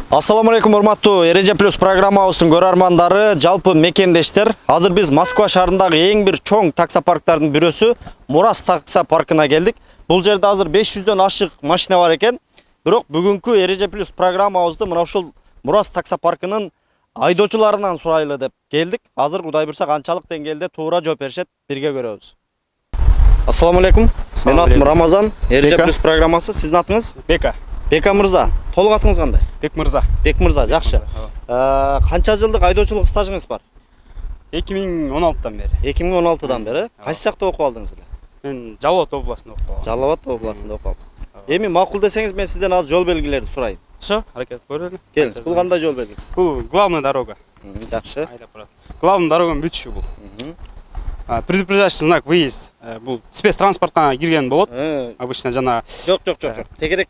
Ассаламу алейкум, урматтуу Эреже плюс программабыздын көрөрмандары, жалпы мекендештер. Азыр биз Москва шаарындагы эң бир чоң таксопарктардын бирөөсү Мурас таксопаркына келдик. Бул жерде азыр 500дөн ашык машина бар экен. Бирок бүгүнкү Эреже плюс программабызды мына ушул Мурас таксопаркынын айдоочуларынан сурайлы деп келдик. Азыр Кудай буйрса канчалык деңгээлде туура жооп беришет, бирге көрөбүз. Ассаламу алейкум. Менин атым Рамазан. Эреже плюс программасы. Сиздин атыңыз? Бека. Бека мырза. Толук атыңыз кандай? Бек мырза. Бек мырза, жакшы. Канча жылдык айдоочулук стажыңыз бар? 2016-дан бери. 2016-дан бери. Кайсы жакта окуп алдыңыз эле? Мен Жалал Абад областында окуп алдым. Жалал Абад областында окуп алдыңыз. Эми макул десеңиз, мен сизден азыр жол белгилерди сурайын. Ошо, аракет көрөлү. Келиңиз. Бул кандай жол белгиси? Бул главная дорога. Жакшы. Айдап барат. Главный дороганын бүтүшү бул. Предупреждающий знак выезд. Бул спецтранспортка кирген болот. Обычно жана Жок. Тегерек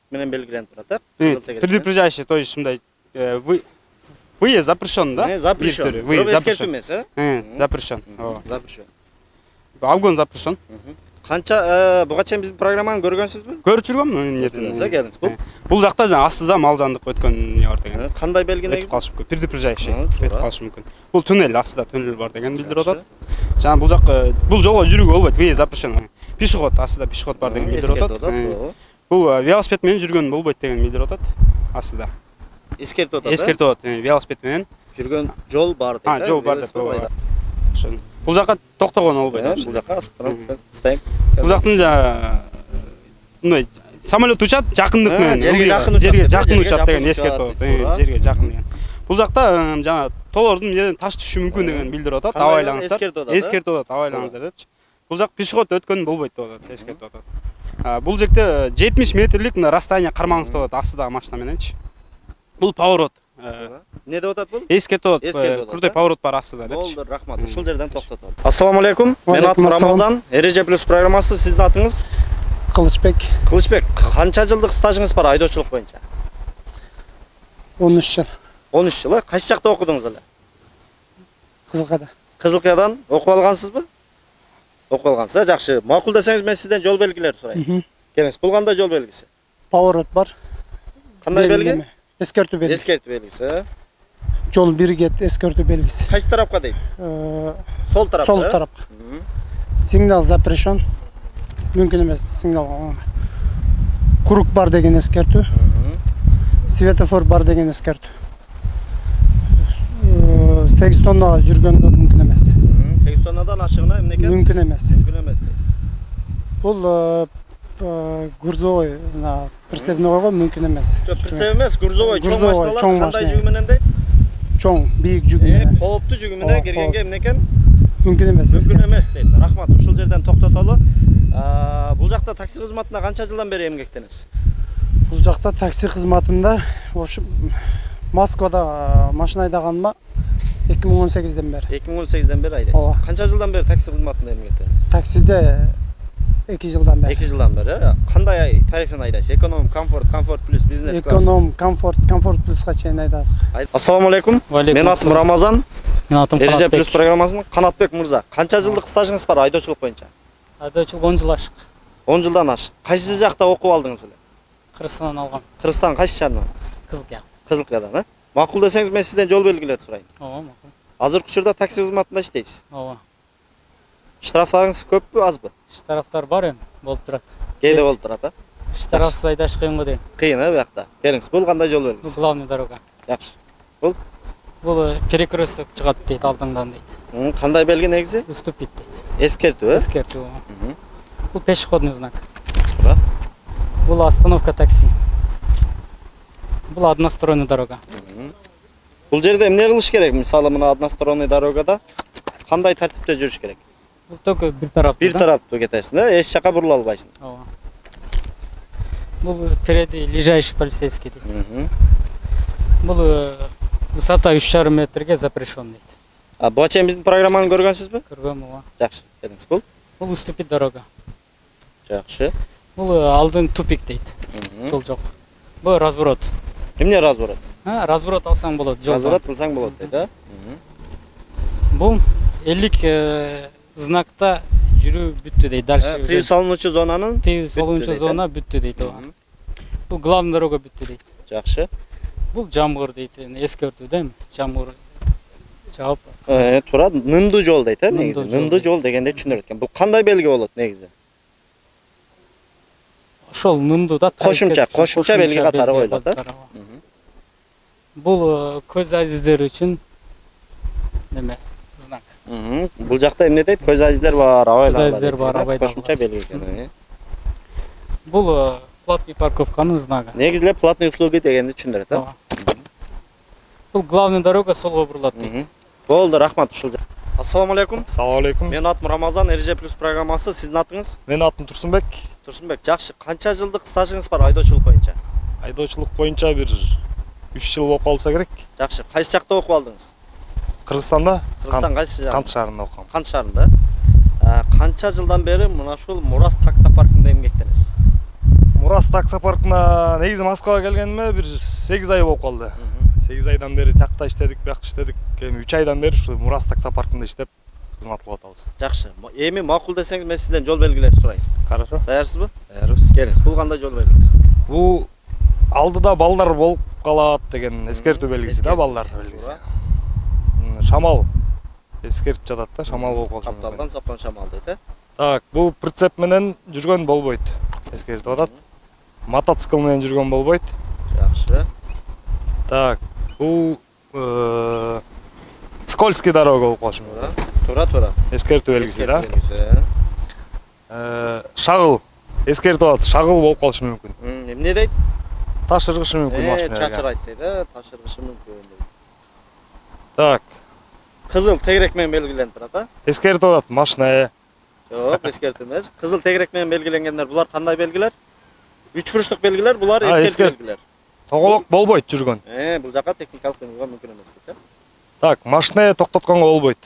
менен белгиленип турат, предупреждающий, то есть мындай выезд запрещен, да? Запрещен. Выезд запрещен. Запрещен. Запрещен. Обгон запрещен. Канча буга чейин биздин программаны көргөнсүзбү? Көрүп жүргөм. Келиңиз. Бул жакта жана астыда мал жандык өткөн не бар деген. Кандай белги негизи? Өтүп калышы мүмкүн. Предупреждающий. Өтүп калышы мүмкүн. Бул туннель, астыда туннель бар деген билдирип атат. Жана бул жак бул жолго жүрүүгө болбойт, выезд запрещен. Пешеход, астыда пешеход бар деген билдирип атат. Бул велосипед менен жүргөн болбойт деген билдирип атат. Астыда. Эскертип атат. Эскертип атат. Велосипед менен жүргөн жол бар деп. Жол бар деп. Ошо. Бул жака токтогон болбойт. Бул жака стоим. Бул жактын мындай самолет учат жакындык менен. Жерге жакын учат деген эскертип атат. Жерге жакын деген. Бул жакта жана тоолордун жерден таш түшүшү мүмкүн деген билдирип атат. Абайлаңыздар. Эскертип атат, абайлаңыздар депчи. Бул жак пешеход өткөн болбойт деп атат, эскертип атат. Бул жерде 70 метрлик расстояние кармаңыз деп атат астыдагы машина мененчи. Бул поворот. Не деп атат бул? Эскертип атат. Курдай поворот бар астыда депчи. Болду, рахмат. Ушул жерден токтотот. Ассаламу алейкум. Менин атым Рамазан. Эреже плюс программасы. Сиздин атыңыз? Кылычбек. Кылычбек, канча жылдык стажыңыз бар айдоочулук боюнча? 13 жыл. 13 жыл. Кайсы жакта окудуңуз эле? Кызылкада. Кызылкадан окуп алгансызбы? Окуп алгансыз, жакшы. Макул десеңиз, мен сизден жол белгилерди сурайын. Келиңиз. Бул кандай жол белгиси? Поворот бар. Кандай белги? Эскертүү белгиси. Эскертүү белгиси. Жол биргет эскертүү белгиси. Кайсы тарапка дейт? Сол тарапка. Сол тарапка. Сигнал запрещен. Мүмкүн эмес сигнал. Круг бар деген эскертүү. Светофор бар деген эскертүү. 8 тоннага жүргөндө мүмкүн эмес. 8 тоннадан ашыгына эмне экен? Мүмкүн эмес. Мүмкүн эмес. Бул грузовой, прицепнойго мүмкүн эмес. Жок, прицеп эмес, грузовой чоң машиналар кандай жүгү менен дейт? Чоң, бийик жүгү менен. Кооптуу жүгү менен киргенге эмне экен? Мүмкүн эмес. Мүмкүн эмес дейт. Рахмат, ушул жерден токтотолу. Бул жакта такси кызматына канча жылдан бери эмгектенесиз? Бул жакта такси кызматында ошо Москвада машина айдаганыма 2018ден бери. 2018ден бери айдайсыз. Канча жылдан бери такси кызматында эмгектенесиз? Таксиде 2 жылдан бери. 2 жылдан бери. Кандай тарифин айдайсыз? Эконом, комфорт плюс, бизнес класс. Эконом, комфорт плюска чейин айдадык. Ассаламу алейкум. Менин атым Рамазан. Менин атым Эреже Канатбек. плюс программасынын Канатбек мырза. Канча жылдык стажыңыз бар айдоочулук боюнча? Айдоочулук 10 жыл ашык. 10 жылдан ашык. Кайсы жакта окуп алдыңыз эле? Кыргызстандан алгам. Кыргызстан кайсы шаарынан? Кызылкая. Кызылкаядан, Макул десеңиз, мен сизден жол белгилерди сурайын. Ооба, макул. Азыркы учурда такси кызматында иштейсиз. Ооба. Штрафтарыңыз көппү, азбы? Штрафтар бар болуп турат. Кээде болуп турат, Штрафсыз айдаш кыйын го дейм. Кыйын, буякта. Келиңиз, бул кандай жол белгиси? Бул главный дорога. Жакшы. Бул перекресток чыгат дейт алдыңдан дейт. Кандай белги негизи? Уступить дейт. Эскертүү, Эскертүү. Бул пешеходный знак. Туура. Бул остановка такси. Бул односторонний дорога. Бул жерде эмне кылыш керек? Мисалы, мына односторонний дорогада кандай тартипте жүрүш керек? Бул только бир тараптуу. Бир тараптуу кетесиң, эч жака бурула албайсың. Ооба. Бул впереди лежащий полицейский дейт. Бул высота 3,5 метрге запрещен дейт. Буга чейин биздин программаны көргөнсүзбү? Көргөм, ооба. Жакшы. Келиңиз, бул? Бул уступить дорога. Жакшы. Бул алдын тупик дейт. Жол жок. Бул разворот. Эмне разворот? Разворот алсаң болот, жолдон. Разворот кылсаң болот дейт, Бул 50 знакта жүрүү бүттү дейт. Дальше тыюу салынуучу зонанын тыюу салынуучу зона бүттү дейт. Бул главный дорога бүттү дейт. Жакшы. Бул жамгыр дейт, эскертүү да эми. Жамгыр жаап. Туура, нымдуу жол дейт, негизи. Нымдуу жол Нымдуу жол дегенде түшүнөр экен. Бул кандай белги болот негизи? Ошол нымдуу да Кошумча белги катары коюлат, да? Бул көз азиздер үчүн неме знак. Бул жакта эмне дейт? Көз азиздер бар, абайлаңдар. Көз азиздер бар, абайлаңдар. Кошумча белги экен. Бул платный парковканын знагы. Негизи эле платный услуги дегенди түшүндүрөт, да? Бул главный дорога солго бурулат дейт. Болду, рахмат ушул. Ассаламу алейкум. Салам алейкум. Менин атым Рамазан, Эреже плюс программасы. Сиздин атыңыз? Менин атым Турсунбек. Турсунбек, жакшы. Канча жылдык стажыңыз бар айдоочулук боюнча? Айдоочулук боюнча бир 3 жыл болуп калса керек. Жакшы. Кайсы жакта окуп алдыңыз? Кыргызстанда. Кыргызстан кайсы жак? Кант шаарында окугам. Кант шаарында. Канча жылдан бери мына ушул Мурас таксопаркында эмгектенесиз? Мурас таксопаркына негизи Москвага келгениме бир 8 ай болуп калды. 8 айдан бери жакта иштедик, биякта иштедик. Эми 3 айдан бери ушул Мурас таксопаркында иштеп кызмат кылып атабыз. Жакшы. Эми макул десеңиз мен сизден жол белгилерди сурайын. Хорошо. Даярсызбы? Даярбыз. Келиңиз. Бул кандай жол белгиси? Бул алдыда балдар болуп калат деген эскертүү белгиси да, балдар белгиси. Шамал эскертип жатат да, шамал болуп калышы мүмкүн. Капталдан соккон шамал дейт, э? Так, бул прицеп менен жүргөн болбойт. Эскертип атат. Мотоцикл менен жүргөн болбойт. Жакшы. Так, бул скользкий дорога болуп калышы мүмкүн. Туура. Эскертүү белгиси да. Шагыл эскертип атат, шагыл болуп калышы мүмкүн. Эмне дейт? Таш ыргышы мүмкүн машинаға. Чачырайт дейт, таш ыргышы мүмкүн. Так, Кызыл тегерек менен белгиленип турат, а? эскертип атат машина. Жок, эскертүү эмес. Кызыл тегерек менен белгиленгендер, булар кандай белгилер? 3 буручтук белгилер, булар эскертүү белгилер. Тоголок болбойт жүргөн. Бул жака техникалык көйгөнгө мүмкүн эмес дейт, Так, машина токтотконго болбойт.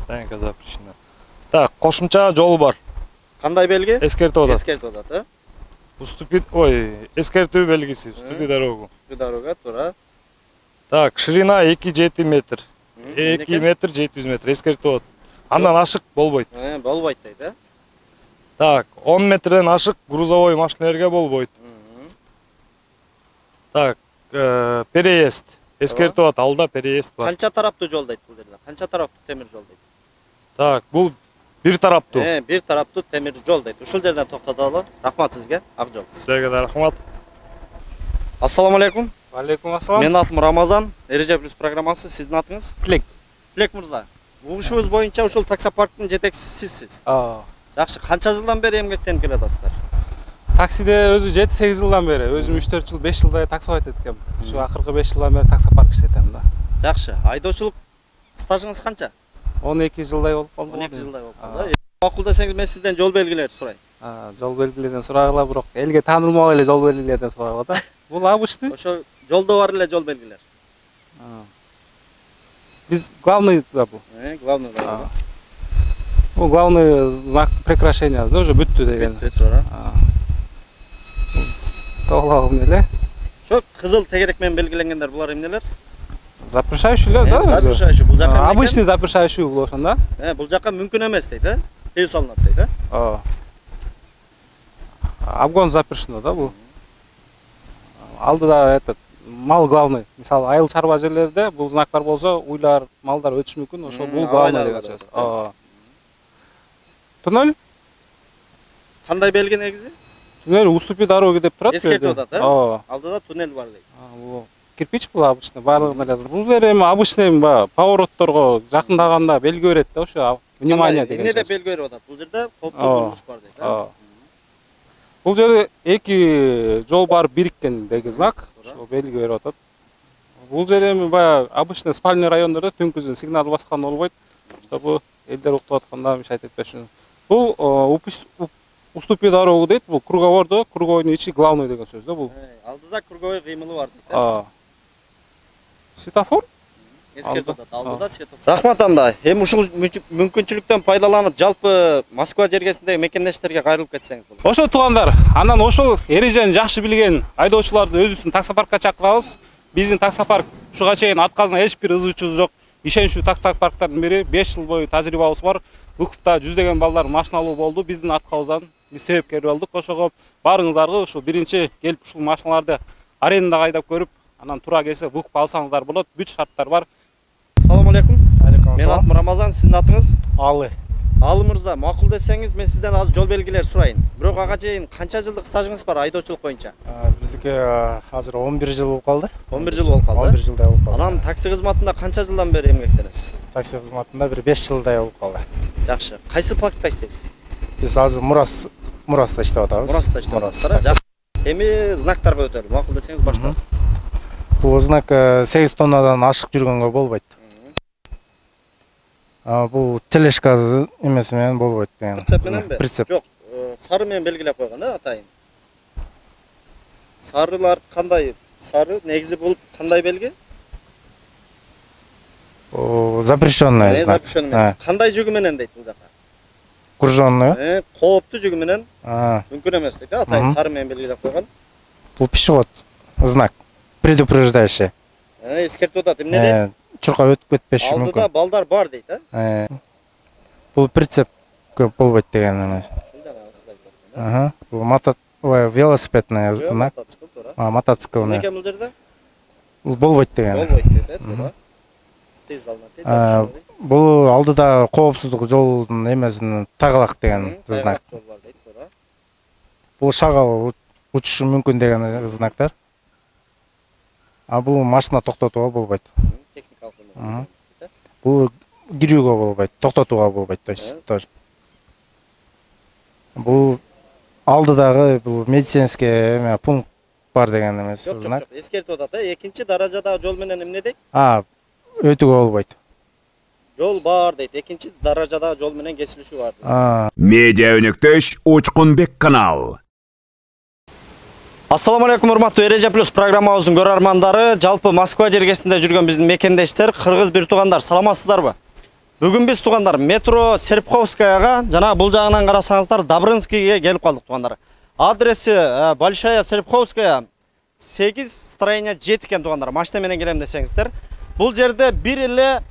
Стоянка запрещена. Так, кошумча жол бар. Кандай белги? Эскертип атат. Эскертип атат, эскертүү белгиси, уступи дорогу. Дорога, туура. Так, ширина 2,7 метр. 2 метр 700 метр эскертип атат. Андан ашык болбойт. Болбойт дейт, э? Так, 10 метрден ашык грузовой машинелерге болбойт. Так, переезд. Эскертип атат, алда переезд бар. Канча тараптуу жол дейт бул жерде? Канча тараптуу темир жол дейт? Так, бул бир тараптуу. Бир тараптуу темир жол дейт. Ушул жерден токтотолу. Рахмат сизге. Ак жол. Силерге да рахмат. Ассаламу алейкум. Алейкум ассалам. Менин атым Рамазан, Эреже плюс программасы. Сиздин атыңыз? Тилек. Тилек мырза. Угушубуз боюнча ушул таксопарктын жетекчиси сиз. Жакшы, канча жылдан бери эмгектенип келатасыздар? Таксиде өзү 7-8 жылдан бери, өзүм 3-4 жыл, 5 жылдай такси айдайт экем. Ушу акыркы 5 жылдан бери таксопарк иштетем да. Жакшы, айдоочулук стажыңыз канча? 12 жылдай болуп калды. 12 жылдай болуп калды. Макул десеңиз мен сизден жол белгилерди сурайын. Жол белгилерден сурагыла, бирок элге таанылмаган эле жол белгилерден сурагыла да. Бул обычный. Ошо жолдо бар эле жол белгилер. Биз главный да бул. Главный да. Бул главный знак прекращения, уже бүттү деген. Туура. Тогологум эле. Ошо кызыл тегерек менен белгиленгендер булар эмнелер? Запрещающийлер да өзү. Запрещающий. Бул жака обычный запрещающий бул ошондо. Бул жака мүмкүн эмес дейт, э? Тыюу салынат дейт, э? Обгон запрещено да бул. Алдыда этот мал главный. Мисалы айыл чарба жерлерде бул знактар болсо, уйлар, малдар өтүшү мүмкүн. Ошо бул главный деген сөз. Туннель? Кандай белги негизи? Туннель уступи дороги деп турат. Эскертип атат, э? Алдыда туннель бар дейт. Бул кирпич бул обычный, барлыгына эле. Бул жер эми обычный баягы поворотторго жакындаганда белги берет да, ошо внимание деген сөз. Эмне деп белги берип атат? Бул жерде кооптуу бурулуш бар дейт, э? Бул жерде эки жол бар бириккен деген знак, ошо белги берип атат. Бул жер эми баягы обычный спальный райондордо түнкүзүн сигнал баскан болбойт, чтобы элдер уктап атканда мешать этпеш үчүн. Бул уступи дорогу дейт, бул круговордо, круговойдун ичи главный деген сөз да бул. Алдыда круговой кыймылы бар дейт. Светофор? Эскертип атат, алдыда светофор. Рахмат анда. Эми ушул мүмкүнчүлүктөн пайдаланып, жалпы Москва жергесиндеги мекендештерге кайрылып кетсеңиз болот. Ошо туугандар, анан ошол эрежени жакшы билген айдоочуларды өзүбүздүн таксопаркка чакырабыз. Биздин таксопарк ушуга чейин атказына эч бир ызычуу жок. Ишеничүү таксопарктардын бири, 5 жыл бою тажрыйбабыз бар. Укупта жүздөгөн балдар машиналуу болду. Биздин аткабыздан биз себепкер болдук. Ошого баарыңыздарга ушул биринчи келип ушул машиналарды арендага айдап көрүп, Анан туура келсе укуп алсаңыздар болот. Бүт шарттар бар. Ассаламу алейкум. Алейкум Мен ассалам. атым Рамазан, сиздин атыңыз? Алы. Алы мырза, макул десеңиз, мен сизден азыр жол белгилер сурайын. Бирок ага чейин канча жылдык стажыңыз бар айдоочулук боюнча? Биздики азыр 11 жыл болуп калды. 11 жыл болуп калды. 11 жылдай болуп калды. Анан такси кызматында канча жылдан бери эмгектенесиз? Такси кызматында бир 5 жылдай болуп калды. Жакшы. Кайсы паркта иштейсиз? Биз азыр Мураста иштеп атабыз. Мураста иштеп атасыздар. Эми знактарга өтөлү. Макул десеңиз баштап. Бул знак 8 тоннадан ашык жүргөнгө болбойт. Бул тележка эмеси менен болбойт деген. Прицеп мененби? Прицеп. Жок, сары менен белгилеп койгон, атайын. Сарылар кандай? Сары негизи бул кандай белги? Запрещенный знак. Запрещенный. Кандай жүгү менен дейт бул жака? Кружонный. Кооптуу жүгү менен мүмкүн эмес дейт, атайын сары менен белгилеп койгон. Бул пешеход знак. Предупреждающий. Эскертип атат, эмне дейт? Чурка өтүп кетпеши мүмкүн. Алдыда балдар бар дейт, Бул прицеп болбойт деген эмес. Бул велосипедный знак. Мотоциклный. Эмне бул жерде? Бул болбойт деген. Болбойт дейт, туура. Тез алынат, тез. Бул алдыда коопсуздук жолдун эмесин тагылак деген знак. Бул шагал учушу мүмкүн деген знактар. Бул машина токтотууга болбойт. Бул кирүүгө болбойт, токтотууга болбойт, то есть тоже. Бул алдыдагы бул медицинский пункт бар деген эмес знак. Жок, эскертип атат, экинчи даражадагы жол менен эмне дейт? Өтүүгө болбойт. Жол бар дейт, экинчи даражадагы жол менен кесилишүү бар дейт. Медиа өнөктөш Учкунбек канал. Ассаламу алейкум, урматтуу Эреже плюс программабыздын көрөрмандары, жалпы Москва жергесинде жүргөн биздин мекендештер, кыргыз бир туугандар, саламатсыздарбы? Бүгүн биз туугандар метро Серпковскаяга, жана бул жагынан карасаңыздар Добрынскийге келип калдык туугандар. Адреси Большая Серпковская 8 строение 7 экен туугандар. Машина менен келем десеңиздер. Бул жерде бир эле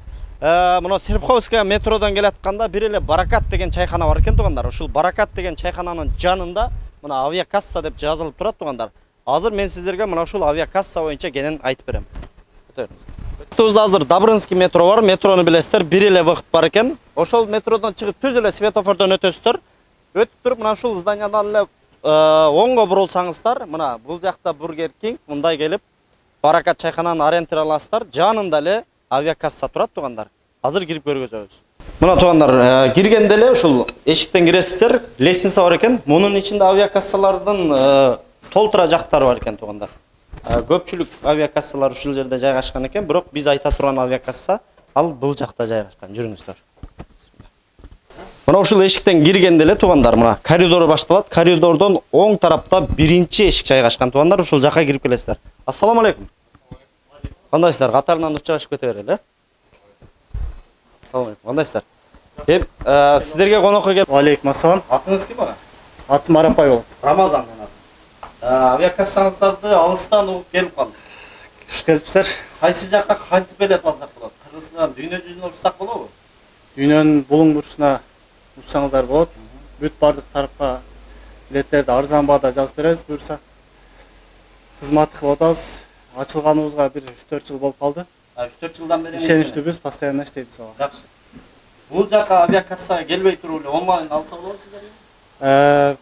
мына Серпковская метродон келатканда бир эле Баракат деген чайхана бар экен туугандар. Ушул Баракат деген чайхананын жанында мына авиакасса деп жазылып турат туугандар. Азыр мен сиздерге мына ушул авиакасса боюнча кенен айтып берем. Өтөбүз. Азыр Добрынский метро бар. Метрону билесиздер, бир эле вакыт бар экен. Ошол метродон чыгып түз эле светофордон өтөсүздөр. Өтүп туруп мына ушул зданиядан эле оңго бурулсаңыздар, мына бул жакта Бургер Кинг, мындай келип Баракат чайхананы ориентир аласыздар. Жанында эле авиакасса турат туугандар. Азыр кирип көргөзөбүз. Мына туугандар, киргенде эле ушул эшиктен киресиздер, лестница бар экен. Мунун ичинде авиакассалардын толтура жактары бар экен туугандар. Көпчүлүк авиакассалар ушул жерде жайгашкан экен, бирок биз айта турган авиакасса ал бул жакта жайгашкан. Жүрүңүздөр. Мына ушул эшиктен киргенде эле туугандар, мына коридор башталат. Коридордон оң тарапта биринчи эшик жайгашкан туугандар, ушул жака кирип келесиздер. Ассаламу алейкум. Кандайсыздар? Катарынан учурашып кете берели. Ассаламу алейкум. Кандайсыздар? Сиздерге конокко келип. Алейкум ассалам. Атыңыз ким ага? Атым Арапай болот. Рамазан менен. Авиакассаңыздарды алыстан угуп келип калдык. Хуш келипсиздер. Кайсы жакка кантип билет алсак болот? Кыргызстандан дүйнө жүзүнө урсак болобу? Дүйнөнүн булуң бурчуна учсаңыздар болот. Бүт бардык тарапка билеттерди арзан баада жазып беребиз буюрса. Кызмат кылып атабыз. Ачылганыбызга бир 3-4 жыл болуп калды. 3-4 жылдан бери ишеничтүүбүз, постоянно иштейбиз ага. Жакшы. Бул жака авиакассага келбей туруп эле онлайн алса болобу сиздерге?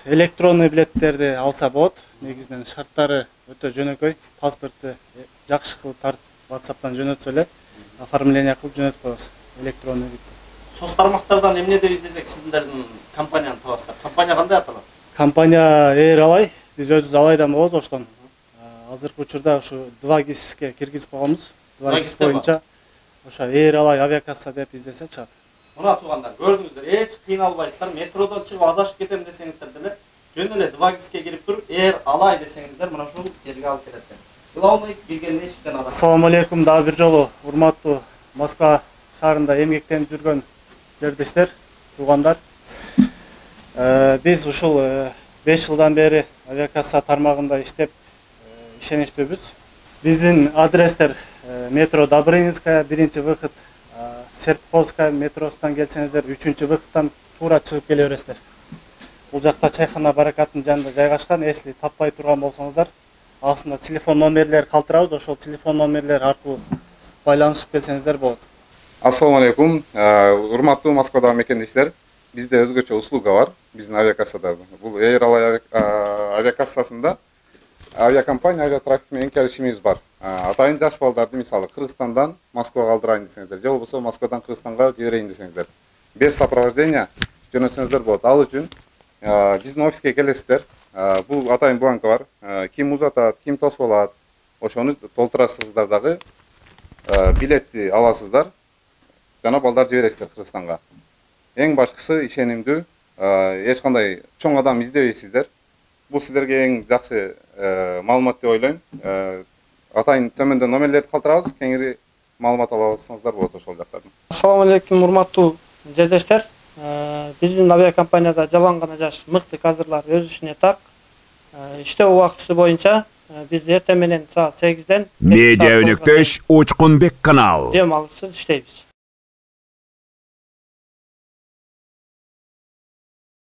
Электронный билеттерди алса болот. Негизинен шарттары өтө жөнөкөй. Паспортты жакшы кылып тартып WhatsApp'тан жөнөтсө эле оформление кылып жөнөтүп коебуз. Электронный билет. Соц тармактардан эмне деп издесек сиздердин компанияны табасыздар. Компания кандай аталат? Компания Air Alay. Биз өзүбүз Алайдан болобуз оштон. Азыркы учурда ушу 2GIS-ке киргизип койгонбуз. 2GIS боюнча ошо Air Alay авиакасса деп издесе чыгат. Мына туугандар, көрдүңүздөр, эч кыйналбайсыздар. Метродон чыгып адашып кетем десеңиздер деле, жөн эле 2GIS-ке кирип туруп, Air Alay десеңиздер, мына ушул жерге алып келет экен. Главный киргенде эшиктен адашып. Ассаламу алейкум, дагы бир жолу урматтуу Москва шаарында эмгектенип жүргөн жердештер, туугандар. Биз ушул 5 жылдан бери авиакасса тармагында иштеп ишеничтүүбүз. Биздин адрестер метро Добрынская, 1-выход, Серпковская метросунан келсеңиздер 3-выходтан туура чыгып келе бересиздер. Бул жакта чайхана Баракаттын жанында жайгашкан, эсли таппай турган болсоңуздар, астында телефон номерлери калтырабыз, ошол телефон номерлери аркылуу байланышып келсеңиздер болот. Ассаламу алейкум, урматтуу Москвадагы мекендештер. Бизде өзгөчө услуга бар, биздин авиакассада. Бул Air Alay авиакассасында авиакомпания авиатрафик менен келишимибиз бар. Атайын жаш балдарды мисалы Кыргызстандан Москвага алдырайын десеңиздер, же болбосо Москвадан Кыргызстанга жиберейин десеңиздер, без сопровождения жөнөтсөңүздөр болот. Ал үчүн биздин офиске келесиздер. Бул атайын бланка бар. Ким узатат, ким тосуп алат, ошону толтурасыздар дагы, билетти аласыздар. Жана балдар жибересиздер Кыргызстанга. Эң башкысы ишенимдүү, эч кандай чоң адам издебейсиздер. Бул сиздерге эң жакшы маалымат деп ойлойм. Атайын төмөндө номерлерди калтырабыз, кеңири маалымат ала алсаңыздар болот ошол жактардан. Ассаламу алейкум, урматтуу жердештер. Биздин авиакомпанияда жалаң гана жаш мыкты кадрлар өз ишине так. Иштөө убактысы боюнча биз эртең менен саат 8ден Медиа өнөктөш Учкунбек канал. Дем алышсыз иштейбиз.